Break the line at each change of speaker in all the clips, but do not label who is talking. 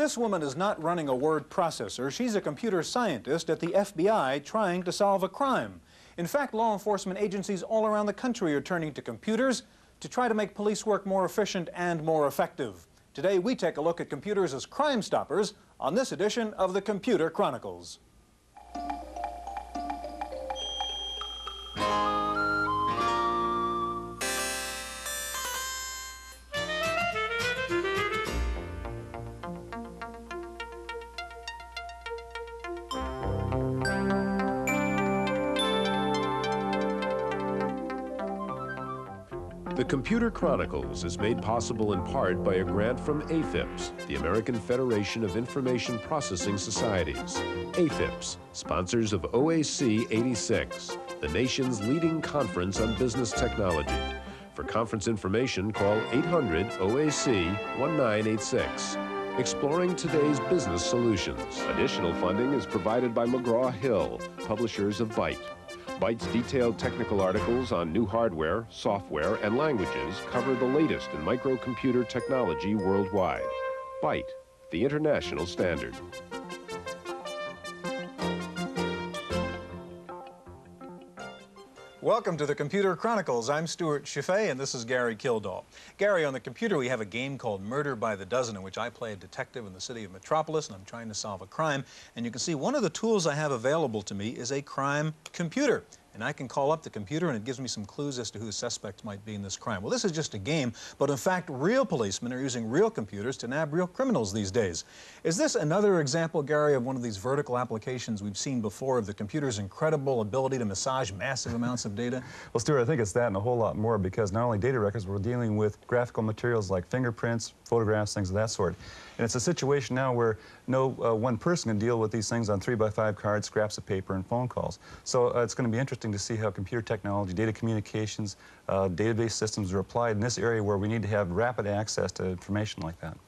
This woman is not running a word processor. She's a computer scientist at the FBI trying to solve a crime. In fact, law enforcement agencies all around the country are turning to computers to try to make police work more efficient and more effective. Today, we take a look at computers as crime stoppers on this edition of the Computer Chronicles.
The Computer Chronicles is made possible in part by a grant from AFIPS, the American Federation of Information Processing Societies. AFIPS, sponsors of OAC 86, the nation's leading conference on business technology. For conference information, call 800-OAC-1986. Exploring today's business solutions. Additional funding is provided by McGraw-Hill, publishers of Byte. Byte's detailed technical articles on new hardware, software, and languages cover the latest in microcomputer technology worldwide. Byte, the international standard.
Welcome to the Computer Chronicles. I'm Stuart Chaffee, and this is Gary Kildall. Gary, on the computer we have a game called Murder by the Dozen, in which I play a detective in the city of Metropolis, and I'm trying to solve a crime. And you can see one of the tools I have available to me is a crime computer. And I can call up the computer, and it gives me some clues as to who the suspect might be in this crime. Well, this is just a game, but in fact, real policemen are using real computers to nab real criminals these days. Is this another example, Gary, of one of these vertical applications we've seen before of the computer's incredible ability to massage massive amounts of data?
Well, Stuart, I think it's that and a whole lot more, because not only data records, we're dealing with graphical materials like fingerprints, photographs, things of that sort. And it's a situation now where no one person can deal with these things on 3x5 cards, scraps of paper, and phone calls. So it's going to be interesting to see how computer technology, data communications, database systems are applied in this area where we need to have rapid access to information like that.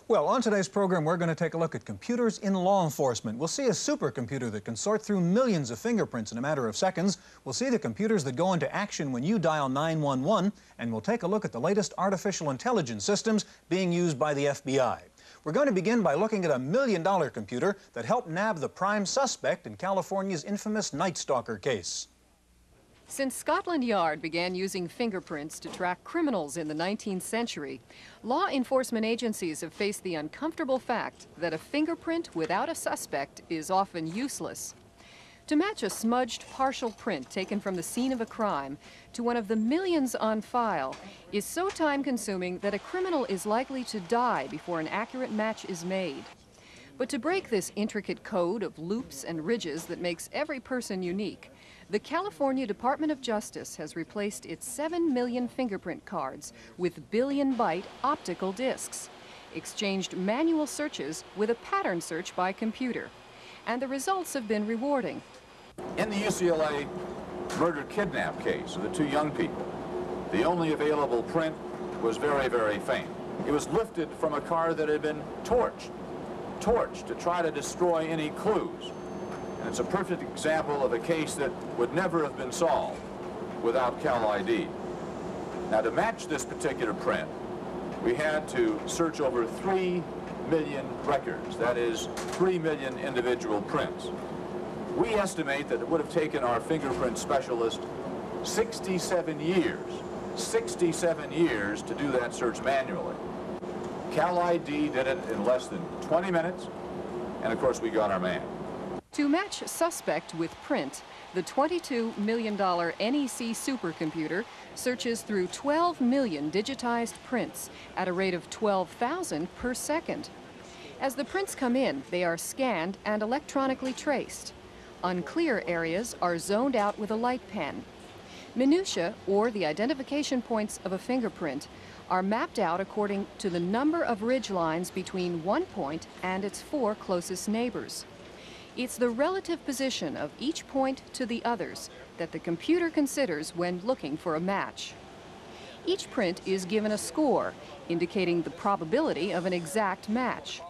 Well, on today's program, we're going to take a look at computers in law enforcement. We'll see a supercomputer that can sort through millions of fingerprints in a matter of seconds. We'll see the computers that go into action when you dial 911, and we'll take a look at the latest artificial intelligence systems being used by the FBI. We're going to begin by looking at a $1 million computer that helped nab the prime suspect in California's infamous Night Stalker case.
Since Scotland Yard began using fingerprints to track criminals in the 19th century, law enforcement agencies have faced the uncomfortable fact that a fingerprint without a suspect is often useless. To match a smudged partial print taken from the scene of a crime to one of the millions on file is so time-consuming that a criminal is likely to die before an accurate match is made. But to break this intricate code of loops and ridges that makes every person unique, the California Department of Justice has replaced its 7 million fingerprint cards with billion-byte optical discs, exchanged manual searches with a pattern search by computer, and the results have been rewarding.
In the UCLA murder-kidnap case of the two young people, the only available print was very, very faint. It was lifted from a car that had been torched to try to destroy any clues. And it's a perfect example of a case that would never have been solved without Cal ID. Now, to match this particular print, we had to search over 3 million records, that is 3 million individual prints. We estimate that it would have taken our fingerprint specialist 67 years to do that search manually. Cal ID did it in less than 20 minutes, and of course we got our man.
To match suspect with print, the $22 million NEC supercomputer searches through 12 million digitized prints at a rate of 12,000 per second. As the prints come in, they are scanned and electronically traced. Unclear areas are zoned out with a light pen. Minutia, or the identification points of a fingerprint, are mapped out according to the number of ridge lines between one point and its 4 closest neighbors. It's the relative position of each point to the others that the computer considers when looking for a match. Each print is given a score, indicating the probability of an exact match.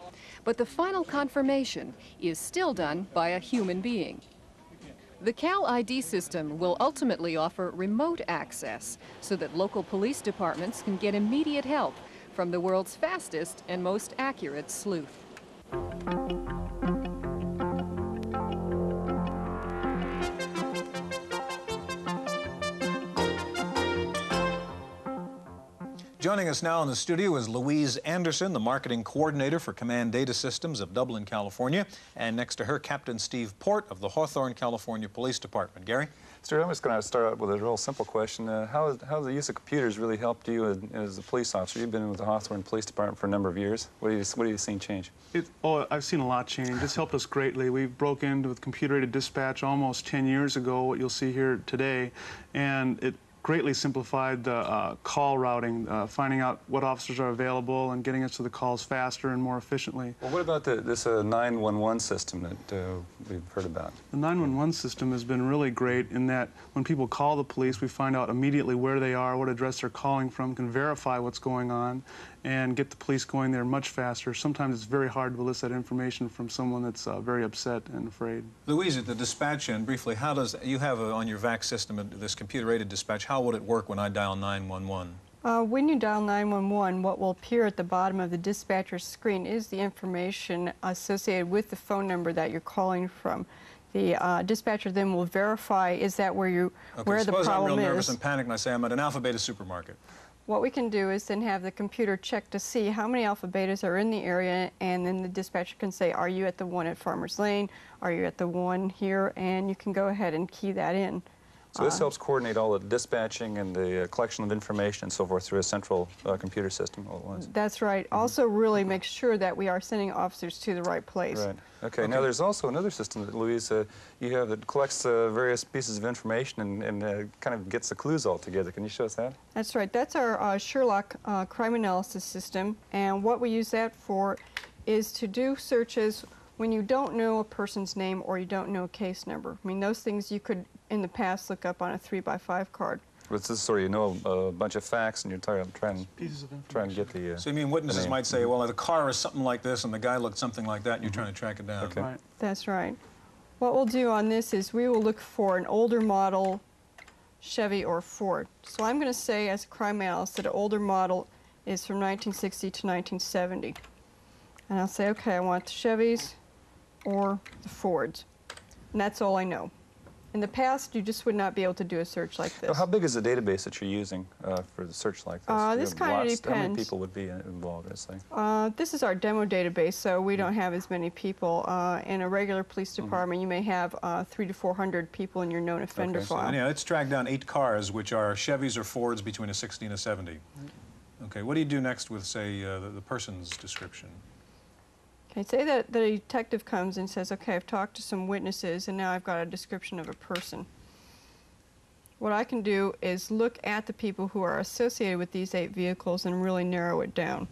But the final confirmation is still done by a human being. The Cal ID system will ultimately offer remote access so that local police departments can get immediate help from the world's fastest and most accurate sleuth.
Joining us now in the studio is Louise Anderson, the marketing coordinator for Command Data Systems of Dublin, California. And next to her, Captain Steve Port of the Hawthorne, California Police Department. Gary?
Stuart, I'm just going to start out with a real simple question. How has the use of computers really helped you as a police officer? You've been with the Hawthorne Police Department for a number of years. What have you seen change?
I've seen a lot change. It's helped us greatly. We broke into with computer-aided dispatch almost 10 years ago, what you'll see here today, and it greatly simplified the call routing, finding out what officers are available and getting us to the calls faster and more efficiently.
Well, what about this 911 system that we've heard about?
The 911 system has been really great in that when people call the police, we find out immediately where they are, what address they're calling from, can verify what's going on, and get the police going there much faster. Sometimes it's very hard to elicit information from someone that's very upset and afraid.
Louise, at the dispatch end, briefly, how does, you have on your VAC system this computer-aided dispatch, how would it work when I dial 911?
When you dial 911, what will appear at the bottom of the dispatcher's screen is the information associated with the phone number that you're calling from. The dispatcher then will verify, is that where the problem is.
Suppose I'm real nervous and panicked and I say I'm at an Alpha Beta supermarket.
What we can do is then have the computer check to see how many Alpha Betas are in the area, and then the dispatcher can say, are you at the one at Farmers Lane? Are you at the one here? And you can go ahead and key that in.
So this helps coordinate all the dispatching and the collection of information and so forth through a central computer system all at once.
That's right. Also really makes sure that we are sending officers to the right place.
Right. Okay. Now there's also another system that, Louise, you have that collects various pieces of information and kind of gets the clues all together. Can you show us that?
That's right. That's our Sherlock crime analysis system. And what we use that for is to do searches when you don't know a person's name or you don't know a case number. I mean, those things you could, in the past, look up on a 3x5 card.
But this is sort of, you know, a bunch of facts and you're trying to get the...
So you mean witnesses might say, well, the car is something like this and the guy looked something like that and you're trying to track it down.
Okay.
Right.
That's right. What we'll do on this is we will look for an older model Chevy or Ford. So I'm going to say, as a crime analyst, that an older model is from 1960 to 1970. And I'll say, okay, I want the Chevys or the Fords. And that's all I know. In the past, you just would not be able to do a search like this.
So how big is the database that you're using for the search like this?
This kind of depends.
How many people would be involved in this thing?
This is our demo database, so we don't have as many people. In a regular police department, you may have 300 to 400 people in your known offender file.
So, yeah, let's track down 8 cars, which are Chevys or Fords between a 60 and a 70. Okay, what do you do next with, say, the person's description?
Okay, say that the detective comes and says, okay, I've talked to some witnesses and now I've got a description of a person. What I can do is look at the people who are associated with these 8 vehicles and really narrow it down.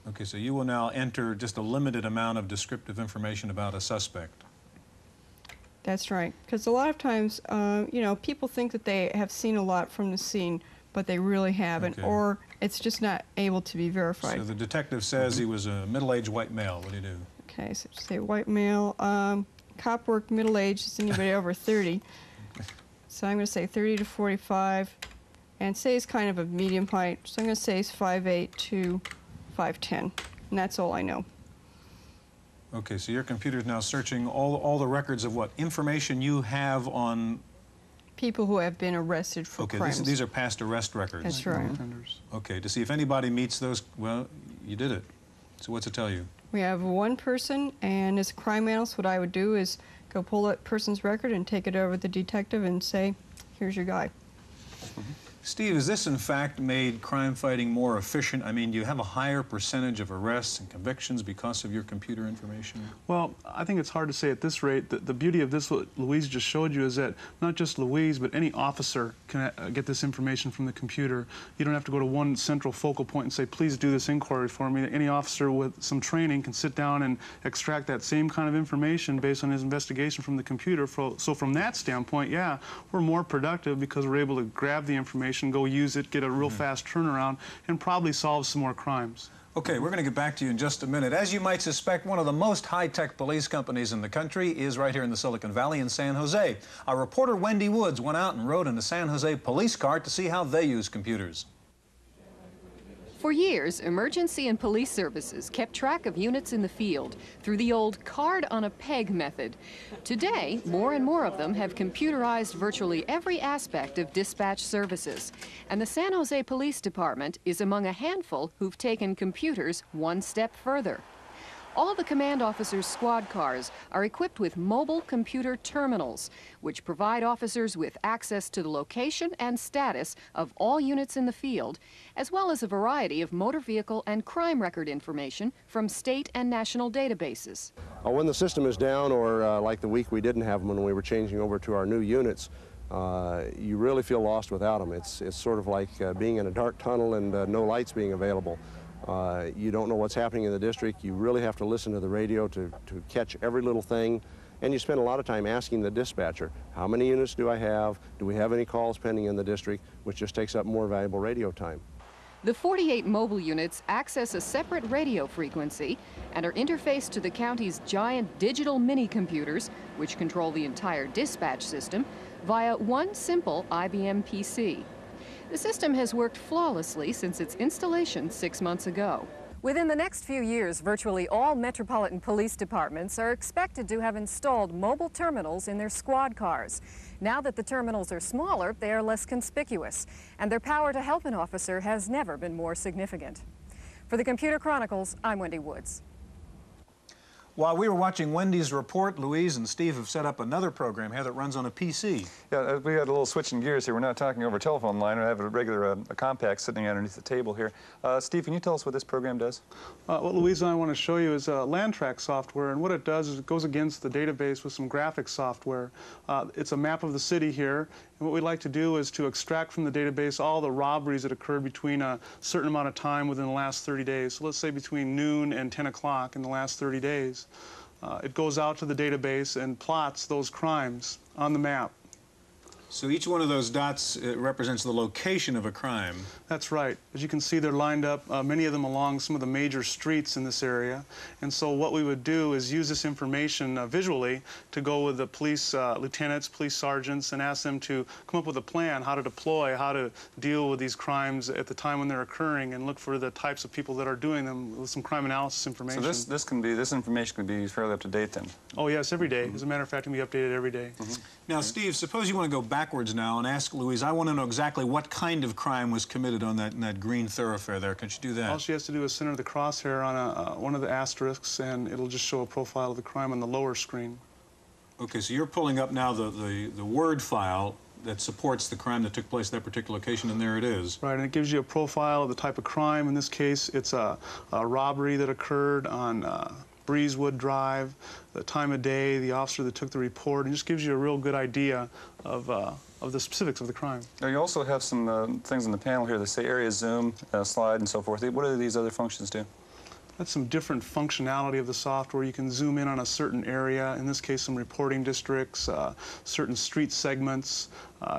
Okay, so you will now enter just a limited amount of descriptive information about a suspect.
That's right, because a lot of times, you know, people think that they have seen a lot from the scene, but they really haven't, or it's just not able to be verified.
So the detective says he was a middle-aged white male. What do you do?
Okay, so say white male. Cop work, middle-aged is anybody over 30. So I'm going to say 30 to 45, and say he's kind of a medium height. So I'm going to say he's 5'8" to 5'10", and that's all I know.
Okay, so your computer's now searching all the records of what information you have on
people who have been arrested for crimes.
These are past arrest records.
That's right.
Okay, to see if anybody meets those, well, you did it. So what's it tell you?
We have one person, and as a crime analyst, what I would do is go pull that person's record and take it over to the detective and say, here's your guy.
Steve, has this in fact made crime fighting more efficient? I mean, do you have a higher percentage of arrests and convictions because of your computer information?
Well, I think it's hard to say at this rate. The beauty of this, what Louise just showed you, is that not just Louise, but any officer can get this information from the computer. You don't have to go to one central focal point and say, please do this inquiry for me. Any officer with some training can sit down and extract that same kind of information based on his investigation from the computer. So from that standpoint, yeah, we're more productive because we're able to grab the information, go use it, get a real fast turnaround, and probably solve some more crimes.
Okay, we're going to get back to you in just a minute. As you might suspect, one of the most high-tech police companies in the country is right here in the Silicon Valley in San Jose. Our reporter Wendy Woods went out and rode in a San Jose police car to see how they use computers.
For years, emergency and police services kept track of units in the field through the old card-on-a-peg method. Today, more and more of them have computerized virtually every aspect of dispatch services. And the San Jose Police Department is among a handful who've taken computers one step further. All the command officers' squad cars are equipped with mobile computer terminals, which provide officers with access to the location and status of all units in the field, as well as a variety of motor vehicle and crime record information from state and national databases.
When the system is down, or like the week we didn't have them when we were changing over to our new units, you really feel lost without them. It's sort of like being in a dark tunnel and no lights being available. You don't know what's happening in the district. You really have to listen to the radio to catch every little thing. And you spend a lot of time asking the dispatcher, how many units do I have? Do we have any calls pending in the district? Which just takes up more valuable radio time.
The 48 mobile units access a separate radio frequency and are interfaced to the county's giant digital mini-computers, which control the entire dispatch system, via one simple IBM PC. The system has worked flawlessly since its installation 6 months ago. Within the next few years, virtually all metropolitan police departments are expected to have installed mobile terminals in their squad cars. Now that the terminals are smaller, they are less conspicuous, and their power to help an officer has never been more significant. For the Computer Chronicles, I'm Wendy Woods.
While we were watching Wendy's report, Louise and Steve have set up another program here that runs on a PC.
Yeah, we had a little switching gears here. We're not talking over a telephone line. I have a regular a compact sitting underneath the table here. Steve, can you tell us what this program does?
What Louise and I want to show you is land track software, and what it does is it goes against the database with some graphics software. It's a map of the city here, and what we'd like to do is to extract from the database all the robberies that occurred between a certain amount of time within the last 30 days. So let's say between noon and 10 o'clock in the last 30 days. It goes out to the database and plots those crimes on the map.
So each one of those dots represents the location of a crime.
That's right. As you can see, they're lined up, many of them along some of the major streets in this area. And so what we would do is use this information visually to go with the police lieutenants, police sergeants, and ask them to come up with a plan, how to deploy, how to deal with these crimes at the time when they're occurring, and look for the types of people that are doing them with some crime analysis information.
So this information can be fairly up to date then?
Oh yes, every day. As a matter of fact, it can be updated every day.
Now, Steve, suppose you want to go backwards now and ask Louise, I want to know exactly what kind of crime was committed on that green thoroughfare there. Can you do that?
All she has to do is center the crosshair on one of the asterisks, and it'll just show a profile of the crime on the lower screen.
Okay, so you're pulling up now the Word file that supports the crime that took place at that particular location, and there it is.
Right, and it gives you a profile of the type of crime. In this case, it's a robbery that occurred on Breezewood Drive, the time of day, the officer that took the report, and just gives you a real good idea of the specifics of the crime.
Now, you also have some things on the panel here that say area zoom, slide, and so forth. What do these other functions do?
That's some different functionality of the software. You can zoom in on a certain area, in this case some reporting districts, certain street segments.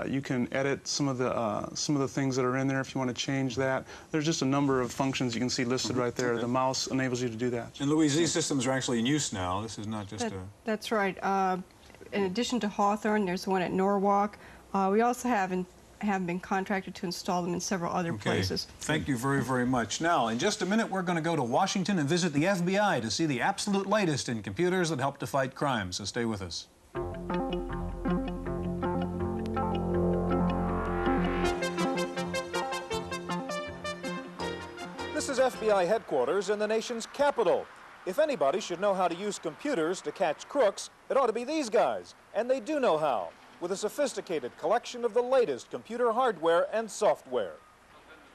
You can edit some of the things that are in there if you want to change that. There's just a number of functions you can see listed right there. The mouse enables you to do that.
And Louise, these systems are actually in use now. This is not just
That's right. In addition to Hawthorne, there's one at Norwalk. We also have been contracted to install them in several other places.
Thank you very, very much. Now, in just a minute, we're going to go to Washington and visit the FBI to see the absolute latest in computers that help to fight crime. So stay with us.
This is FBI headquarters in the nation's capital. If anybody should know how to use computers to catch crooks, it ought to be these guys, and they do know how, with a sophisticated collection of the latest computer hardware and software.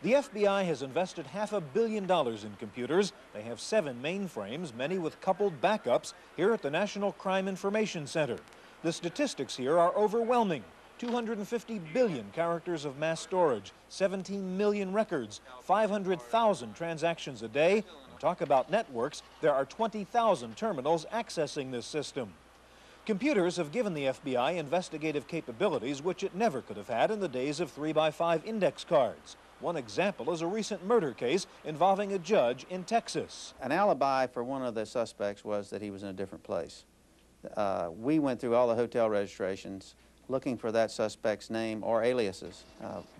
The FBI has invested $500 million in computers. They have 7 mainframes, many with coupled backups, here at the National Crime Information Center. The statistics here are overwhelming. 250 billion characters of mass storage, 17 million records, 500,000 transactions a day. And talk about networks, there are 20,000 terminals accessing this system. Computers have given the FBI investigative capabilities which it never could have had in the days of 3x5 index cards. One example is a recent murder case involving a judge in Texas.
An alibi for one of the suspects was that he was in a different place. We went through all the hotel registrations, looking for that suspect's name or aliases.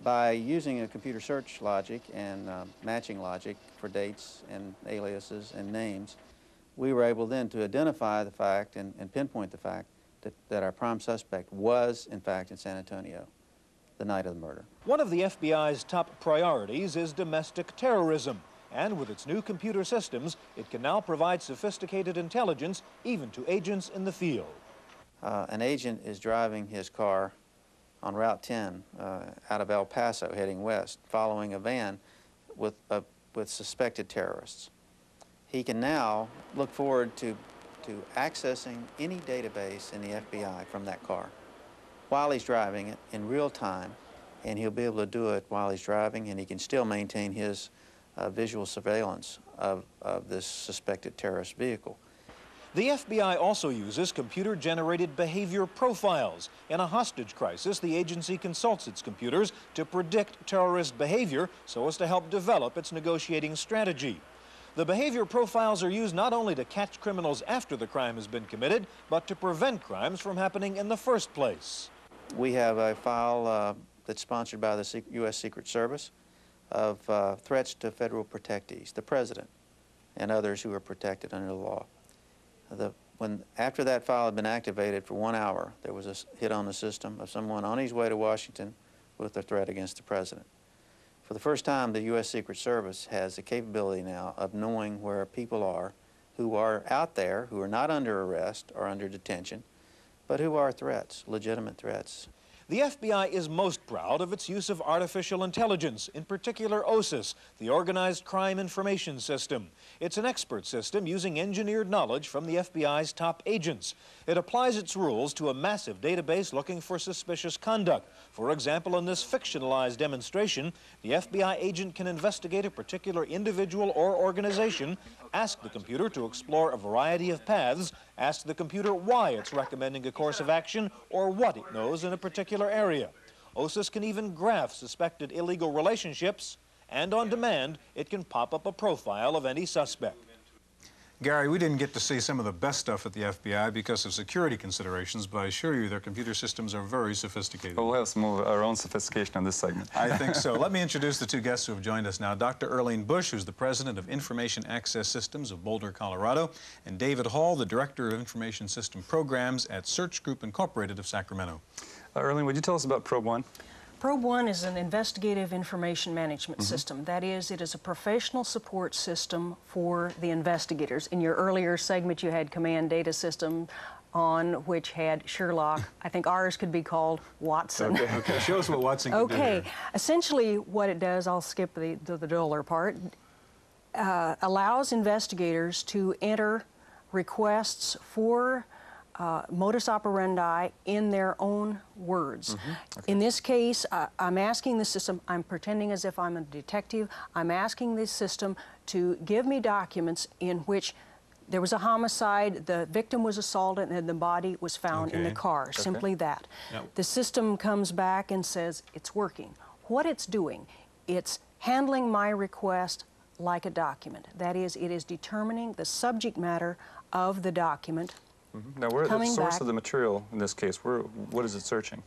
By using a computer search logic and matching logic for dates and aliases and names, we were able then to identify the fact and pinpoint the fact that our prime suspect was, in fact, in San Antonio the night of the murder.
One of the FBI's top priorities is domestic terrorism. And with its new computer systems, it can now provide sophisticated intelligence even to agents in the field.
An agent is driving his car on Route 10 out of El Paso heading west, following a van with suspected terrorists. He can now look forward to accessing any database in the FBI from that car while he's driving it in real time, and he'll be able to do it while he's driving, and he can still maintain his visual surveillance of this suspected terrorist vehicle.
The FBI also uses computer-generated behavior profiles. In a hostage crisis, the agency consults its computers to predict terrorist behavior so as to help develop its negotiating strategy. The behavior profiles are used not only to catch criminals after the crime has been committed, but to prevent crimes from happening in the first place.
We have a file that's sponsored by the U.S. Secret Service of threats to federal protectees, the president and others who are protected under the law. After that file had been activated for 1 hour, there was a hit on the system of someone on his way to Washington with a threat against the president. For the first time, the U.S. Secret Service has the capability now of knowing where people are who are out there, who are not under arrest or under detention, but who are threats, legitimate threats.
The FBI is most proud of its use of artificial intelligence, in particular OSIS, the Organized Crime Information System. It's an expert system using engineered knowledge from the FBI's top agents. It applies its rules to a massive database looking for suspicious conduct. For example, in this fictionalized demonstration, the FBI agent can investigate a particular individual or organization, ask the computer to explore a variety of paths, ask the computer why it's recommending a course of action or what it knows in a particular area. OSIS can even graph suspected illegal relationships, and on demand, it can pop up a profile of any suspect.
Gary, we didn't get to see some of the best stuff at the FBI because of security considerations, but I assure you their computer systems are very sophisticated.
Well, we'll have some of our own sophistication on this segment.
I think so. Let me introduce the two guests who have joined us now. Dr. Earlene Bush, who's the president of Information Access Systems of Boulder, Colorado, and David Hall, the director of Information System Programs at Search Group Incorporated of Sacramento.
Earlene, would you tell us about Probe 1?
Probe 1 is an investigative information management system. That is, it is a professional support system for the investigators. In your earlier segment, you had command data system on which had Sherlock. I think ours could be called Watson.
Okay. Show us what Watson can do here.
Essentially what it does, I'll skip the duller part, allows investigators to enter requests for modus operandi in their own words. In this case, I'm asking the system, I'm pretending as if I'm a detective, I'm asking this system to give me documents in which there was a homicide, the victim was assaulted, and the body was found in the car. Simply that. Yep. The system comes back and says it's working. What it's doing, it's handling my request like a document. That is, it is determining the subject matter of the document.
Now, where the source of the material in this case, what is it searching?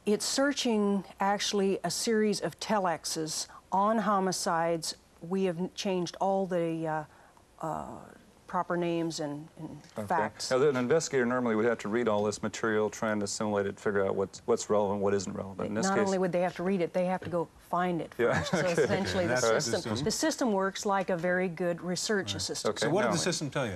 It's searching actually a series of telexes on homicides. We have changed all the proper names and facts.
Now, an investigator normally would have to read all this material, trying to assimilate it, figure out what's relevant, what isn't relevant. In this
Not
case,
only would they have to read it, they have to go find it first. So essentially the system works like a very good research assistant.
So what did the system tell you?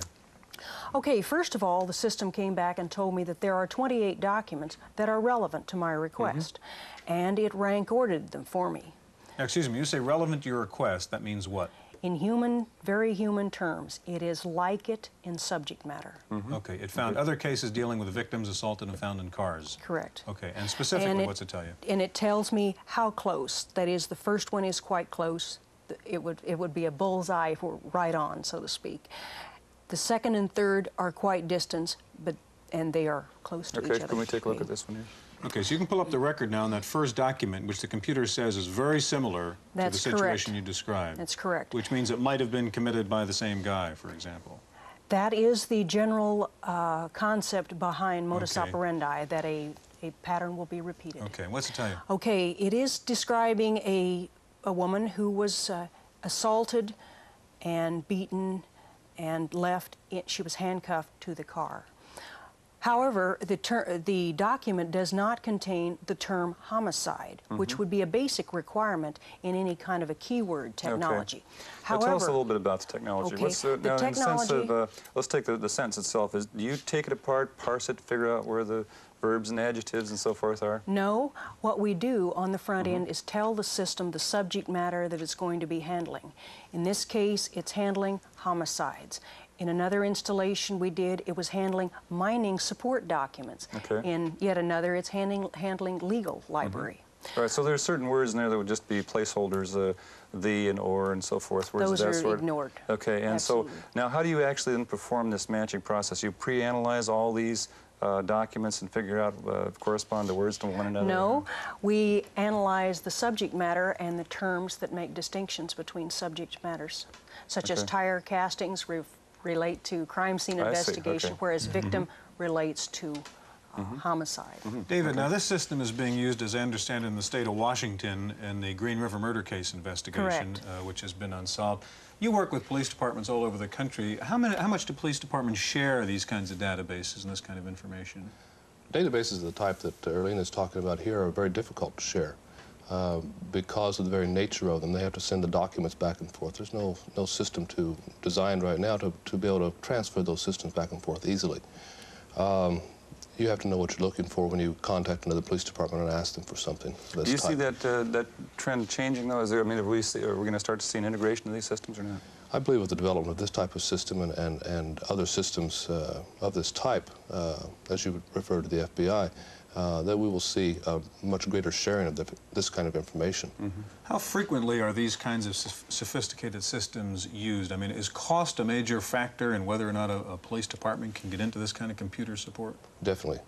Okay, first of all, the system came back and told me that there are 28 documents that are relevant to my request, and it rank ordered them for me.
Now, excuse me, you say relevant to your request, that means what?
In human, very human terms, it is like it in subject matter.
Okay, it found other cases dealing with victims assaulted and found in cars.
Correct.
Okay, and specifically, what's it tell you?
And it tells me how close. That is, the first one is quite close. It would be a bullseye if we're right on, so to speak. The second and third are quite distant, and they are close to each other.
Okay, can we take a look at this one here?
Okay, so you can pull up the record now on that first document, which the computer says is very similar to the situation you described.
That's correct.
Which means it might have been committed by the same guy, for example.
That is the general concept behind modus operandi, that a a pattern will be repeated.
Okay, what's it tell you?
Okay, it is describing a woman who was assaulted and beaten and left. She was handcuffed to the car. However, the document does not contain the term homicide, which would be a basic requirement in any kind of a keyword technology.
Okay.
However,
tell us a little bit about the technology.
Okay,
What's
the
now,
technology.
In the sense of, let's take the sentence itself. Do you take it apart, parse it, figure out where the verbs and adjectives and so forth are?
No. What we do on the front end is tell the system the subject matter that it's going to be handling. In this case, it's handling homicides. In another installation we did, it was handling mining support documents.
Okay.
In yet another, it's handling legal library.
All right, so there are certain words in there that would just be placeholders, the and or and so forth. Words
Those
of that
are
sort.
ignored.
Okay, and
Absolutely.
so now how do you actually then perform this matching process? You pre-analyze all these documents and figure out correspond the words to one another?
No, we analyze the subject matter and the terms that make distinctions between subject matters, such as tire castings relate to crime scene investigation,
okay.
whereas victim relates to homicide.
David, now this system is being used, as I understand, in the state of Washington in the Green River murder case investigation, which has been unsolved. You work with police departments all over the country. How much do police departments share these kinds of databases and this kind of information?
Databases of the type that Erlene is talking about here are very difficult to share. Because of the very nature of them, they have to send the documents back and forth. There's no system designed right now to be able to transfer those systems back and forth easily. You have to know what you're looking for when you contact another police department and ask them for something.
Do you see that trend changing, though? Are we going to start to see an integration of these systems or not?
I believe with the development of this type of system and other systems of this type, as you referred to the FBI, that we will see a much greater sharing of this kind of information.
How frequently are these kinds of sophisticated systems used? I mean, is cost a major factor in whether or not a police department can get into this kind of computer support?
Definitely.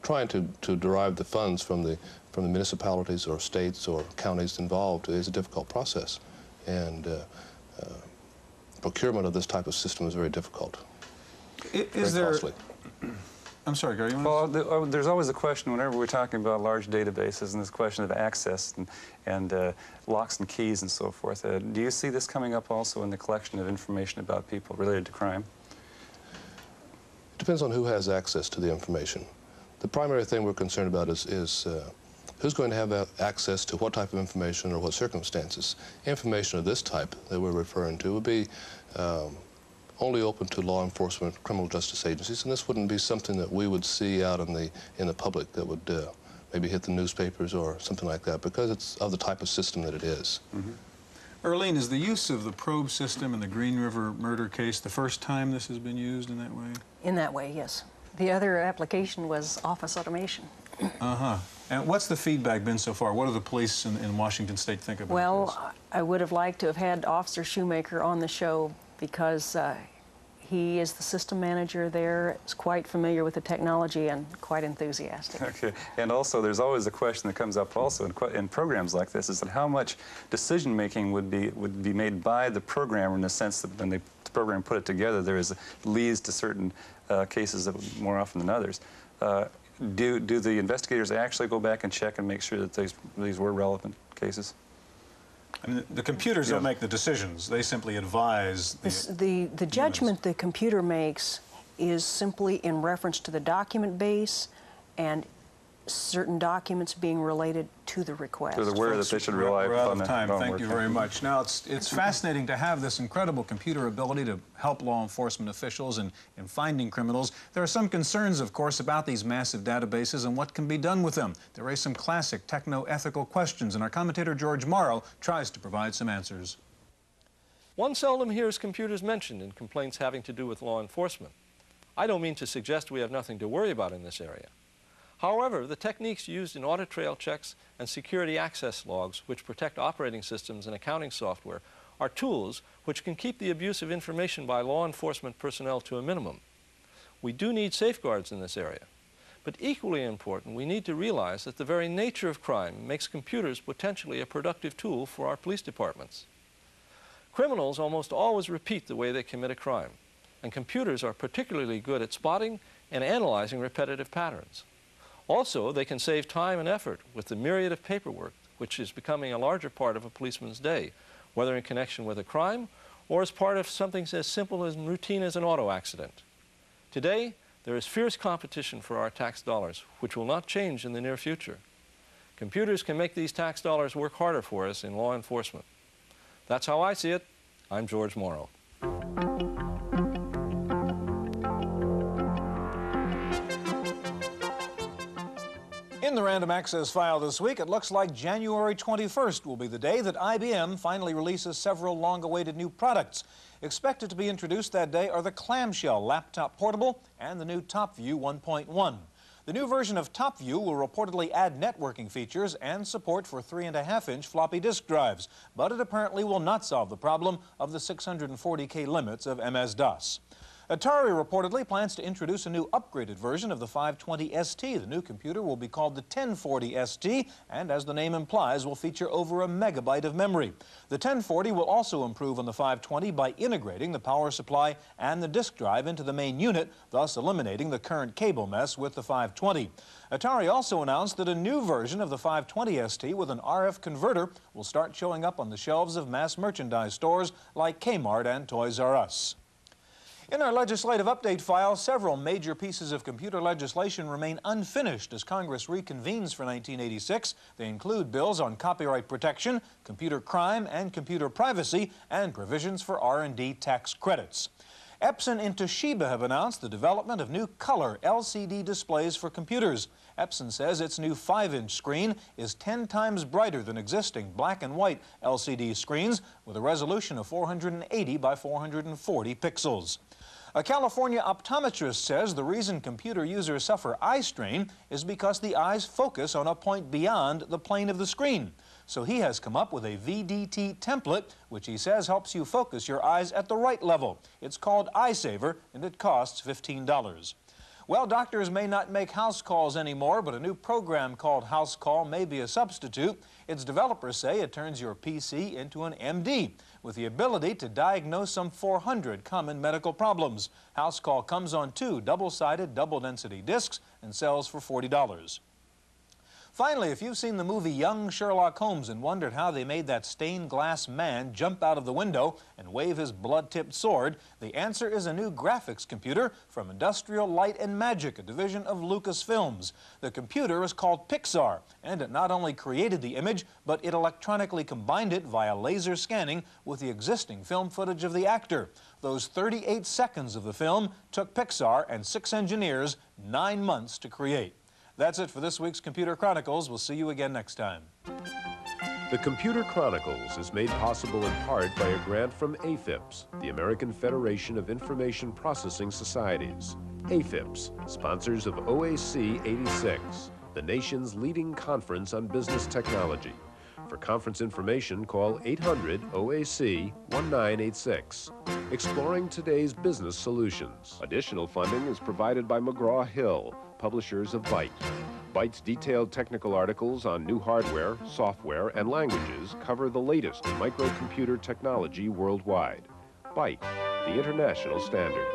Trying to derive the funds from the municipalities or states or counties involved is a difficult process, and procurement of this type of system is very difficult.
Is
very
there?
costly.
I'm sorry, Gary, you want to...
Well, there's always a question whenever we're talking about large databases and this question of access and locks and keys and so forth. Do you see this coming up also in the collection of information about people related to crime?
It depends on who has access to the information. The primary thing we're concerned about is who's going to have access to what type of information or what circumstances. Information of this type that we're referring to would be only open to law enforcement, criminal justice agencies, and this wouldn't be something that we would see out in the public that would maybe hit the newspapers or something like that, because it's of the type of system that it is.
Erlene, is the use of the probe system in the Green River murder case the first time this has been used in that way?
In that way, yes. The other application was office automation.
And what's the feedback been so far? What do the police in Washington State think about this?
Well, I would have liked to have had Officer Shoemaker on the show, because he is the system manager there, is quite familiar with the technology and quite enthusiastic.
Okay, and also there's always a question that comes up also in programs like this, is that how much decision-making would be made by the programmer, in the sense that when the program put it together, leads to certain cases that more often than others. Do the investigators actually go back and check and make sure that these were relevant cases?
I mean, the computers don't make the decisions. They simply advise.
The judgment the computer makes is simply in reference to the document base and certain documents being related to the request.
They're aware that they should rely
We're out
upon
of time.
the
Thank you very much. Now, it's fascinating to have this incredible computer ability to help law enforcement officials in finding criminals. There are some concerns, of course, about these massive databases and what can be done with them. They raise some classic techno-ethical questions, and our commentator, George Morrow, tries to provide some answers.
One seldom hears computers mentioned in complaints having to do with law enforcement. I don't mean to suggest we have nothing to worry about in this area. However, the techniques used in audit trail checks and security access logs, which protect operating systems and accounting software, are tools which can keep the abuse of information by law enforcement personnel to a minimum. We do need safeguards in this area. But equally important, we need to realize that the very nature of crime makes computers potentially a productive tool for our police departments. Criminals almost always repeat the way they commit a crime, and computers are particularly good at spotting and analyzing repetitive patterns. Also, they can save time and effort with the myriad of paperwork which is becoming a larger part of a policeman's day, whether in connection with a crime or as part of something as simple and routine as an auto accident. Today, there is fierce competition for our tax dollars, which will not change in the near future. Computers can make these tax dollars work harder for us in law enforcement. That's how I see it. I'm George Morrow.
In the random access file this week, it looks like January 21st will be the day that IBM finally releases several long-awaited new products. Expected to be introduced that day are the Clamshell Laptop Portable and the new TopView 1.1. The new version of TopView will reportedly add networking features and support for 3.5-inch floppy disk drives, but it apparently will not solve the problem of the 640K limits of MS-DOS. Atari reportedly plans to introduce a new upgraded version of the 520 ST. The new computer will be called the 1040 ST, and as the name implies, will feature over a megabyte of memory. The 1040 will also improve on the 520 by integrating the power supply and the disk drive into the main unit, thus eliminating the current cable mess with the 520. Atari also announced that a new version of the 520 ST with an RF converter will start showing up on the shelves of mass merchandise stores like Kmart and Toys R Us. In our legislative update file, several major pieces of computer legislation remain unfinished as Congress reconvenes for 1986. They include bills on copyright protection, computer crime and computer privacy, and provisions for R&D tax credits. Epson and Toshiba have announced the development of new color LCD displays for computers. Epson says its new 5-inch screen is 10 times brighter than existing black and white LCD screens with a resolution of 480 by 440 pixels. A California optometrist says the reason computer users suffer eye strain is because the eyes focus on a point beyond the plane of the screen. So he has come up with a VDT template, which he says helps you focus your eyes at the right level. It's called EyeSaver, and it costs $15. Well, doctors may not make house calls anymore, but a new program called House Call may be a substitute. Its developers say it turns your PC into an MD with the ability to diagnose some 400 common medical problems. House Call comes on 2 double-sided, double-density discs and sells for $40. Finally, if you've seen the movie Young Sherlock Holmes and wondered how they made that stained glass man jump out of the window and wave his blood-tipped sword, the answer is a new graphics computer from Industrial Light and Magic, a division of Lucasfilms. The computer is called Pixar, and it not only created the image, but it electronically combined it via laser scanning with the existing film footage of the actor. Those 38 seconds of the film took Pixar and 6 engineers 9 months to create. That's it for this week's Computer Chronicles. We'll see you again next time.
The Computer Chronicles is made possible in part by a grant from AFIPS, the American Federation of Information Processing Societies. AFIPS, sponsors of OAC 86, the nation's leading conference on business technology. For conference information, call 800-OAC-1986. Exploring today's business solutions. Additional funding is provided by McGraw-Hill, publishers of Byte. Byte's detailed technical articles on new hardware, software, and languages cover the latest in microcomputer technology worldwide. Byte, the international standard.